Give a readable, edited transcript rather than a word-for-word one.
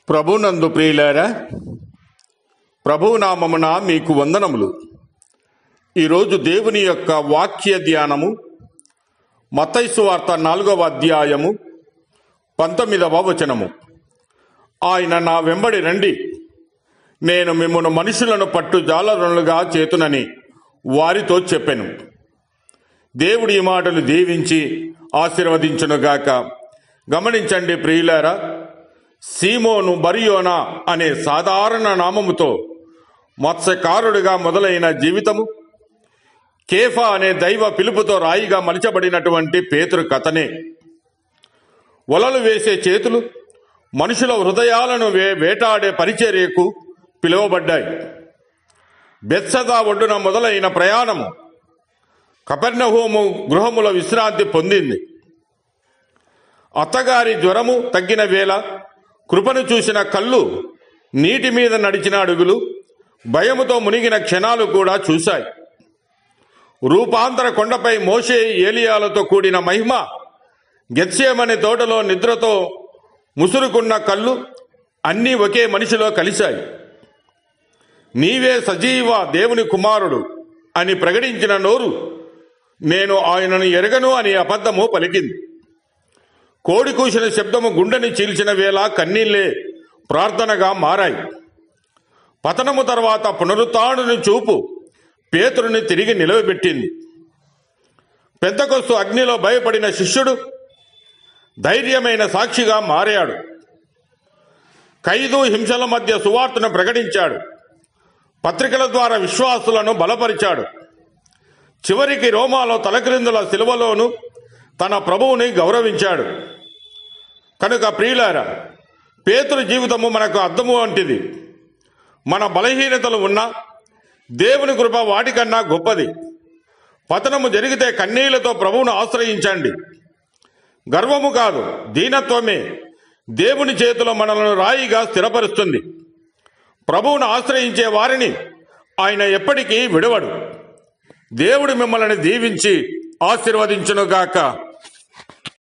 ప్రభునందు ప్రియులారా, ప్రభునామమున మీకు వందనములు. ఈరోజు దేవుని యొక్క వాక్య ధ్యానము మత్తయి సువార్త 4వ అధ్యాయము 19వ వచనము. ఆయన నా వెంబడి రండి, నేను మిమ్మును మనుషులను పట్టు జాలరులుగా చేతునని వారితో చెప్పెను. దేవుడి ఈ మాటలు దీవించి ఆశీర్వదించునుగాక. గమనించండి ప్రియులారా, సీమోను బరియోనా అనే సాధారణ నామముతో మత్స్యకారుడిగా మొదలైన జీవితము, కేఫా అనే దైవ పిలుపుతో రాయిగా మలచబడినటువంటి పేతురు కథనే. వలలు వేసే చేతులు మనుషుల హృదయాలను వేటాడే పరిచర్యకు పిలువబడ్డాయి. బెత్సదా ఒడ్డున మొదలైన ప్రయాణము కపెర్నహూము గృహముల విశ్రాంతి పొందింది. అత్తగారి జ్వరము తగ్గిన వేళ కృపను చూసిన కళ్ళు, నీటి మీద నడిచిన అడుగులు, భయముతో మునిగిన క్షణాలు కూడా చూశాయి. రూపాంతర కొండపై మోషే ఏలియాలతో కూడిన మహిమ, గెత్సేమనే తోటలో నిద్రతో ముసురుకున్న కళ్ళు అన్నీ ఒకే మనిషిలో కలిశాయి. నీవే సజీవ దేవుని కుమారుడు అని ప్రకటించిన నోరు నేను ఆయనను ఎరగను అని అబద్ధము పలికింది. కోడి కూసిన శబ్దము గుండెని చీల్చిన వేళ కన్నీళ్లే ప్రార్థనగా మారాయి. పతనము తర్వాత పునరుత్థానుని చూపు పేతురుని తిరిగి నిలవబెట్టింది. పెంతెకొస్తు అగ్నిలో భయపడిన శిష్యుడు ధైర్యమైన సాక్షిగా మారాడు. ఖైదు హింసల మధ్య సువార్తను ప్రకటించాడు. పత్రికల ద్వారా విశ్వాసులను బలపరిచాడు. చివరికి రోమాలో తలక్రిందుల శిలువలోను తన ప్రభువుని గౌరవించాడు. కనుక ప్రియులారా, పేతురు జీవితము మనకు అర్థము వంటిది. మన బలహీనతలు ఉన్నా దేవుని కృప వాటికన్నా గొప్పది. పతనము జరిగితే కన్నీళ్లతో ప్రభువును ఆశ్రయించండి. గర్వము కాదు, దీనత్వమే దేవుని చేతిలో మనలను రాయిగా స్థిరపరుస్తుంది. ప్రభువును ఆశ్రయించే వారిని ఆయన ఎప్పటికీ విడవడు. దేవుడు మిమ్మల్ని దీవించి ఆశీర్వదించునుగాక.